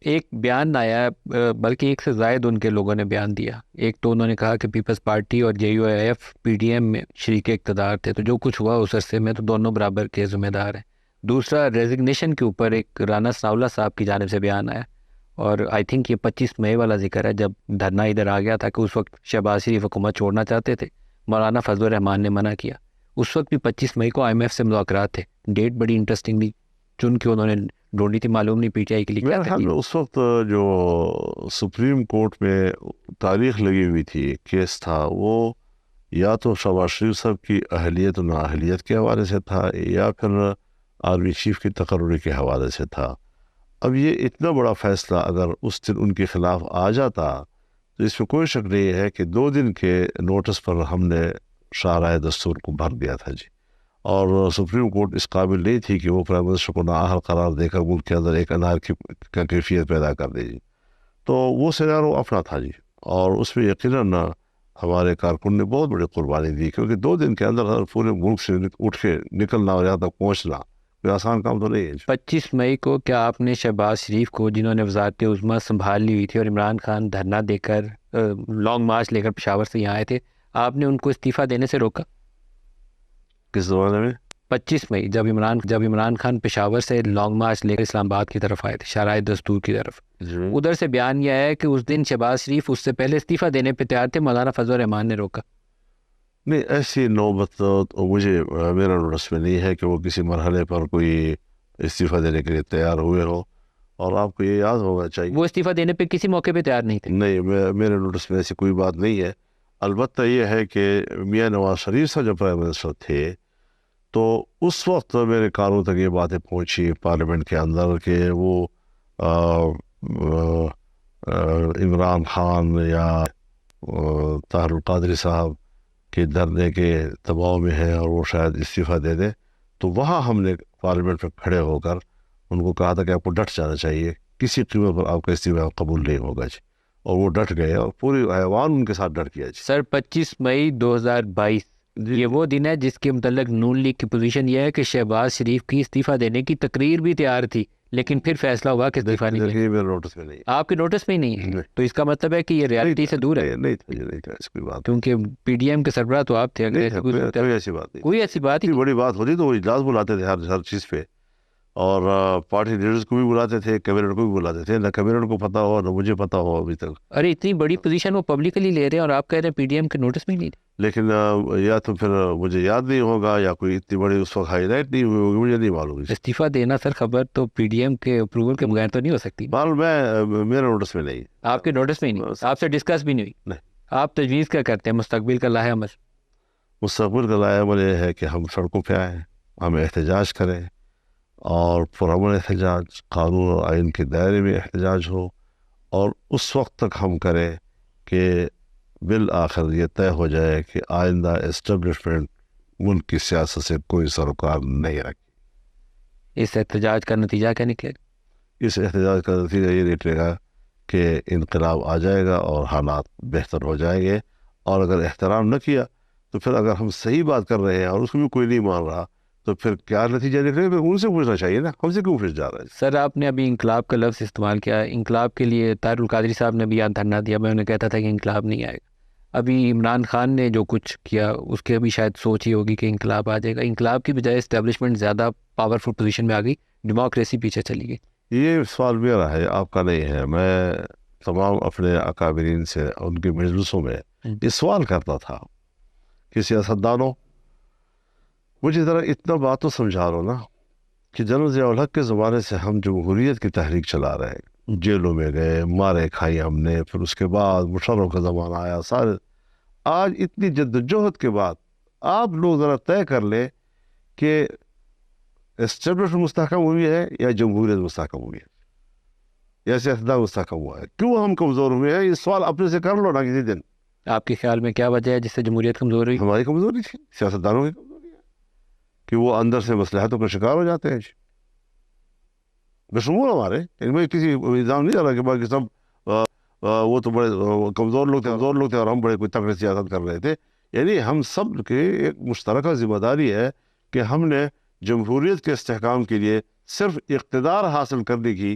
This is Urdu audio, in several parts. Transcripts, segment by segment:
ایک بیان آیا ہے، بلکہ ایک سے زائد ان کے لوگوں نے بیان دیا. ایک تو انہوں نے کہا کہ پیپلز پارٹی اور J U I F P D M میں شریک اقتدار تھے، تو جو کچھ ہوا اس عرصے میں تو دونوں برابر کے ذمہ دار ہیں. دوسرا، ریزگنیشن کے اوپر ایک رانا ثناءاللہ صاحب کی جانب سے بیان آیا، اور آئی تھنک یہ 25 مئی والا ذکر ہے جب دھرنا ادھر آ گیا تھا کہ اس وقت شہباز شریف حکومت چھوڑنا چاہتے تھے، مولانا فضل الرحمان نے منع کیا. اس وقت بھی 25 مئی کو آئی ایم ایف سے مذاکرات تھے. ڈیٹ بڑی انٹرسٹنگلی چن کے انہوں نے ڈھونڈی تھی، معلوم نہیں پی ٹی آئی کے لیے کیا میرے خیال میں اس وقت جو سپریم کورٹ میں تاریخ لگی ہوئی تھی، کیس تھا، وہ یا تو شہباز شریف صاحب کی اہلیت و نااہلیت کے حوالے سے تھا، یا پھر آرمی چیف کی تقرری کے حوالے سے تھا. اب یہ اتنا بڑا فیصلہ اگر اس دن ان کے خلاف آ جاتا تو اس میں کوئی شک نہیں ہے کہ 2 دن کے نوٹس پر ہم نے شاہراہ دستور کو بھر دیا تھا جی. اور سپریم کورٹ اس قابل نہیں تھی کہ وہ پرائم منسٹر کو نااہل قرار دے کر ملک کے اندر ایک انارکی کا کیفیت پیدا کر دے جی. تو وہ سینارو اپنا تھا جی، اور اس میں یقیناً ہمارے کارکن نے بہت بڑی قربانی دی، کیونکہ 2 دن کے اندر پورے ملک سے اٹھ کے نکلنا اور یہاں تک پہنچنا کوئی آسان کام تو نہیں ہے جی. 25 مئی کو کیا آپ نے شہباز شریف کو، جنہوں نے وزارت عظمیٰ سنبھال لی ہوئی تھی اور عمران خان دھرنا دے کر لانگ مارچ لے کر پشاور سے یہاں آئے تھے، آپ نے ان کو استعفیٰ دینے سے روکا؟ کس زمانے میں؟ 25 مئی جب عمران خان پشاور سے لانگ مارچ لے کر اسلام آباد کی طرف آئے تھے، شاہراہ دستور کی طرف، جی ادھر سے بیان یہ ہے کہ اس دن شہباز شریف اس سے پہلے استعفیٰ دینے پہ تیار تھے، مولانا فضل الرحمان نے روکا. نہیں، ایسی نوبت تو مجھے میرا نوٹس میں نہیں ہے کہ وہ کسی مرحلے پر کوئی استعفیٰ دینے کے لیے تیار ہوئے ہو، اور آپ کو یہ یاد ہونا چاہیے. وہ استعفیٰ دینے پہ کسی موقع پہ تیار نہیں تھے. نہیں، میرے نوٹس میں ایسی کوئی بات نہیں ہے. البتہ یہ ہے کہ میاں نواز شریف صاحب جب پرائم منسٹر تھے تو اس وقت میرے کانوں تک یہ باتیں پہنچی پارلیمنٹ کے اندر کہ وہ آ، عمران خان یا طاہر القادری صاحب کے دھرنے کے دباؤ میں ہے اور وہ شاید استعفیٰ دے دیں. تو وہاں ہم نے پارلیمنٹ میں کھڑے ہو کر ان کو کہا تھا کہ آپ کو ڈٹ جانا چاہیے، کسی قیمت پر آپ کا استعفیٰ قبول نہیں ہوگا جی. اور وہ ڈٹ گئے اور پوری ایوان ان کے ساتھ ڈٹ گیا جی. سر 25 مئی 2022 جی یہ وہ دن ہے جس کے متعلق نون لیگ کی پوزیشن یہ ہے کہ شہباز شریف کی استعفیٰ دینے کی تقریر بھی تیار تھی، لیکن پھر فیصلہ ہوا کہ استعفیٰ نہیں دیکھیے میرے نوٹس میں نہیں آپ کے نوٹس میں ہی نہیں ہے، نہیں، تو اس کا مطلب ہے کہ یہ ریالٹی سے دور ہے، نہیں تھا جی، نہیں تھا ایسی کوئی بات کیونکہ پی ڈی ایم کے سربراہ تو آپ تھے. اگر نہیں ایسی تھا، کوئی کوئی ایسی بات نہیں. کوئی ایسی بات ہی اتنی بڑی بات ہوتی تو وہ اجلاس بلاتے تھے ہر چیز پہ، اور پارٹی لیڈرز کو بھی بلاتے تھے، کیبنٹ کو بھی بلاتے تھے. نہ کیبنٹ کو پتہ ہو نہ مجھے پتہ ہو ابھی تک. ارے اتنی بڑی پوزیشن وہ پبلکلی لے رہے ہیں اور آپ کہہ رہے ہیں پی ڈی ایم کے نوٹس میں ہی نہیں تھے. لیکن یا تو پھر مجھے یاد نہیں ہوگا یا کوئی اتنی بڑی اس وقت ہائی لائٹ نہیں ہوئی ہوگی، مجھے نہیں معلوم. استعفیٰ دینا سر خبر تو پی ڈی ایم کے اپروول کے بغیر تو نہیں ہو سکتی. معلوم میرے نوٹس میں نہیں. آپ کے نوٹس میں ہی نہیں، آپ سے ڈسکس بھی نہیں ہوئی. نہیں. آپ تجویز کیا کرتے ہیں مستقبل کا لاہے عمل؟ مستقبل کا لائحہ عمل یہ ہے کہ ہم سڑکوں پہ آئیں، ہم احتجاج کریں، اور پرامن احتجاج، قانون اور آئین کے دائرے میں احتجاج ہو، اور اس وقت تک ہم کریں کہ بالآخر یہ طے ہو جائے کہ آئندہ اسٹیبلشمنٹ ملک کی سیاست سے کوئی سروکار نہیں رکھے. اس احتجاج کا نتیجہ کیا نکلے گا؟ اس احتجاج کا نتیجہ یہ نکلے گا کہ انقلاب آ جائے گا اور حالات بہتر ہو جائیں گے. اور اگر احترام نہ کیا تو پھر اگر ہم صحیح بات کر رہے ہیں اور اس کو بھی کوئی نہیں مان رہا تو پھر کیا نتیجہ نکلے گا؟ ان سے پوچھنا چاہیے نا، ہم سے کیوں پھنس جا رہا ہے. سر آپ نے ابھی انقلاب کا لفظ استعمال کیا، انقلاب کے لیے طاہر القادری صاحب نے بھی یہاں دھرنا دیا، میں انہیں کہتا تھا کہ انقلاب نہیں آئے گا. ابھی عمران خان نے جو کچھ کیا اس کے بھی شاید سوچ ہی ہوگی کہ انقلاب آ جائے گا. انقلاب کی بجائے اسٹیبلشمنٹ زیادہ پاورفل پوزیشن میں آ گئی، ڈیموکریسی پیچھے چلی گئی. یہ سوال میرا ہے، آپ کا نہیں ہے. میں تمام اپنے اکابرین سے ان کے مجلسوں میں یہ سوال کرتا تھا کہ سیاستدانوں مجھے ذرا اتنا بات تو سمجھا لو نا کہ جنرل ضیاء الحق کے زمانے سے ہم جمہوریت کی تحریک چلا رہے ہیں، جیلوں میں گئے، مارے کھائی ہم نے، پھر اس کے بعد مشرف کا زمانہ آیا، سارے آج اتنی جدوجہد کے بعد آپ لوگ ذرا طے کر لیں کہ اسٹیبلشمنٹ مستحکم ہوئی ہے یا جمہوریت مستحکم ہوئی ہے یا سیاستدان مستحکم ہوا ہے؟ کیوں ہم کمزور ہوئے ہیں؟ یہ سوال اپنے سے کر لو نا کسی دن. آپ کے خیال میں کیا وجہ ہے جس سے جمہوریت کمزور ہوئی؟ ہماری کمزوری تھی، سیاستدانوں کی کمزوری ہے کہ وہ اندر سے مصلحتوں کا شکار ہو جاتے ہیں بشمول ہمارے. ان میں کسی الزام نہیں آ رہا کہ باقی سب وہ تو بڑے کمزور لوگ تھے اور ہم بڑے کوئی تگڑے سیاست کر رہے تھے. یعنی ہم سب کی ایک مشترکہ ذمہ داری ہے کہ ہم نے جمہوریت کے استحکام کے لیے صرف اقتدار حاصل کرنے کی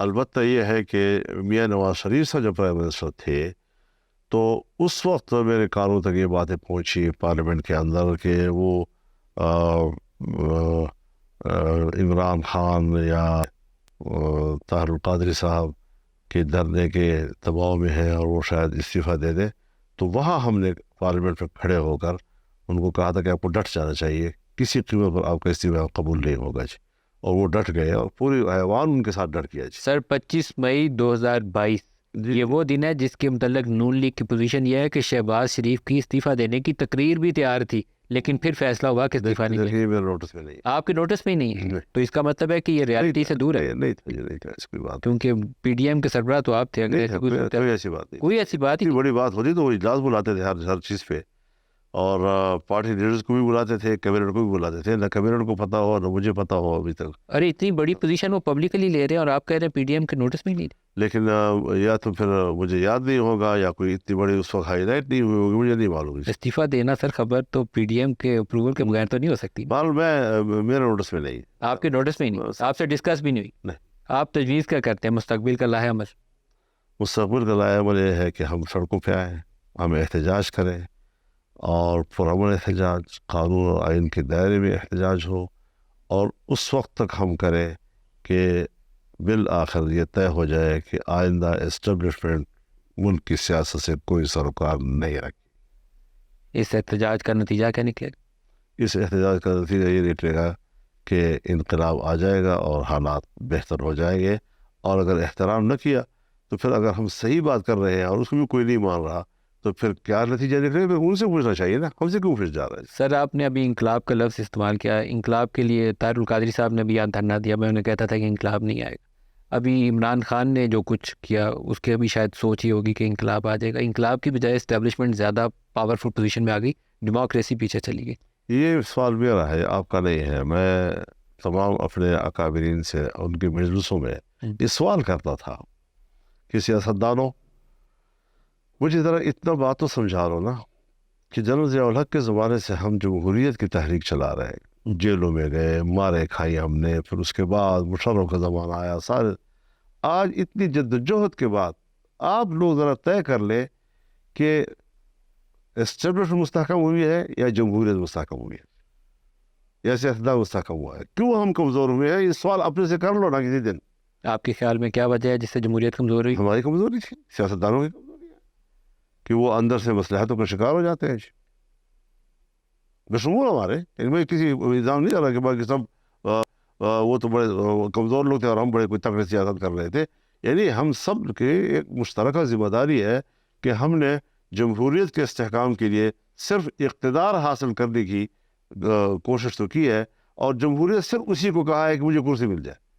البتہ یہ ہے کہ میاں نواز شریف صاحب جب پرائم منسٹر تھے تو اس وقت میرے کانوں تک یہ باتیں پہنچی پارلیمنٹ کے اندر کہ وہ آ، آ، عمران خان یا طاہر القادری صاحب کے دھرنے کے دباؤ میں ہیں اور وہ شاید استعفیٰ دے دیں. تو وہاں ہم نے پارلیمنٹ میں کھڑے ہو کر ان کو کہا تھا کہ آپ کو ڈٹ جانا چاہیے, کسی قیمت پر آپ کا استعفیٰ قبول نہیں ہوگا جی. اور وہ ڈٹ گئے اور پوری ایوان ان کے ساتھ ڈٹ گیا جی. سر 25 مئی 2022 یہ وہ دن ہے جس کے متعلق نون لیگ کی پوزیشن یہ ہے کہ شہباز شریف کی استعفیٰ دینے کی تقریر بھی تیار تھی, لیکن پھر فیصلہ ہوا کہ استعفیٰ نہیں دیکھیے میرے نوٹس میں نہیں ہے. آپ کے نوٹس میں ہی نہیں ہے, نہیں. تو اس کا مطلب ہے کہ یہ ریالٹی سے دور ہے, نہیں تھا, نہیں تھا ایسی کوئی بات کیونکہ پی ڈی ایم کے سربراہ تو آپ تھے. اگر نہیں ایسی تھا, کوئی ایسی بات نہیں. کوئی ایسی بات ہی اتنی بڑی بات ہوتی تو وہ اجلاس بلاتے تھے ہر چیز پہ, اور پارٹی لیڈرز کو بھی بلاتے تھے, کیبنٹ کو بھی بلاتے تھے. نہ کیبنٹ کو پتا ہو نہ مجھے پتا ہو ابھی تک. ارے اتنی بڑی پوزیشن وہ پبلکلی لے رہے ہیں اور آپ کہہ رہے ہیں پی ڈی ایم کے نوٹس میں نہیں لے. لیکن یا تو پھر مجھے یاد نہیں ہوگا یا کوئی اتنی بڑی اس وقت ہائی لائٹ نہیں ہوئی ہوگی, مجھے نہیں معلوم. استعفیٰ دینا سر خبر تو پی ڈی ایم کے اپروول کے بغیر تو نہیں ہو سکتی. معلوم میرے نوٹس میں نہیں. آپ کے نوٹس میں ہی نہیں, آپ سے ڈسکس بھی نہیں ہوئی. نہیں. آپ تجویز کیا کرتے ہیں مستقبل کا لاہے عمل؟ مستقبل کا لایا عمل یہ ہے کہ ہم سڑکوں پہ آئیں, ہم احتجاج کریں, اور پرامن احتجاج, قانون اور آئین کے دائرے میں احتجاج ہو, اور اس وقت تک ہم کریں کہ بالآخر یہ طے ہو جائے کہ آئندہ اسٹیبلشمنٹ ملک کی سیاست سے کوئی سروکار نہیں رکھے. اس احتجاج کا نتیجہ کیا نکلے؟ اس احتجاج کا نتیجہ یہ نکلے گا کہ انقلاب آ جائے گا اور حالات بہتر ہو جائیں گے. اور اگر احترام نہ کیا تو پھر اگر ہم صحیح بات کر رہے ہیں اور اس کو بھی کوئی نہیں مان رہا تو پھر کیا نتیجہ نکلے, پھر ان سے پوچھنا چاہیے نا, ہم سے کیوں پھر جا رہا ہے. سر آپ نے ابھی انقلاب کا لفظ استعمال کیا. انقلاب کے لیے طاہر القادری صاحب نے بھی یہاں دھرنا دیا, میں انہیں کہتا تھا کہ انقلاب نہیں آئے گا. ابھی عمران خان نے جو کچھ کیا اس کے ابھی شاید سوچ ہی ہوگی کہ انقلاب آ جائے گا. انقلاب کی بجائے اسٹیبلشمنٹ زیادہ پاورفل پوزیشن میں آ گئی, ڈیموکریسی پیچھے چلی گئی. یہ سوال میرا ہے, آپ کا نہیں ہے. میں تمام اپنے اکابرین سے ان کے مجلسوں میں یہ سوال کرتا تھا کہ سیاستدانوں مجھے ذرا اتنا بات تو سمجھا لو نا کہ جنرل ضیاء الحق کے زمانے سے ہم جمہوریت کی تحریک چلا رہے ہیں, جیلوں میں گئے, مارے کھائی ہم نے, پھر اس کے بعد مشرف کا زمانہ آیا, سارے آج اتنی جدوجہد کے بعد آپ لوگ ذرا طے کر لیں کہ اسٹیبلشمنٹ مستحکم ہوئی ہے یا جمہوریت مستحکم ہوئی ہے یا سیاستدان مستحکم ہوا ہے. کیوں ہم کمزور ہوئے ہیں, یہ سوال اپنے سے کر لو نا کسی دن. آپ کے خیال میں کیا وجہ ہے جس سے جمہوریت کمزور ہوئی؟ ہماری کمزوری تھی, سیاستدانوں کی کمزوری ہے کہ وہ اندر سے مصلحتوں کا شکار ہو جاتے ہیں. بشمول ہمارے, ان میں کسی الزام نہیں آ رہا کہ باقی سب وہ تو بڑے کمزور لوگ تھے اور ہم بڑے کوئی تگڑے سیاست کر رہے تھے. یعنی ہم سب کے ایک مشترکہ ذمہ داری ہے کہ ہم نے جمہوریت کے استحکام کے لیے صرف اقتدار حاصل کرنے کی کوشش تو کی ہے, اور جمہوریت صرف اسی کو کہا ہے کہ مجھے کرسی مل جائے.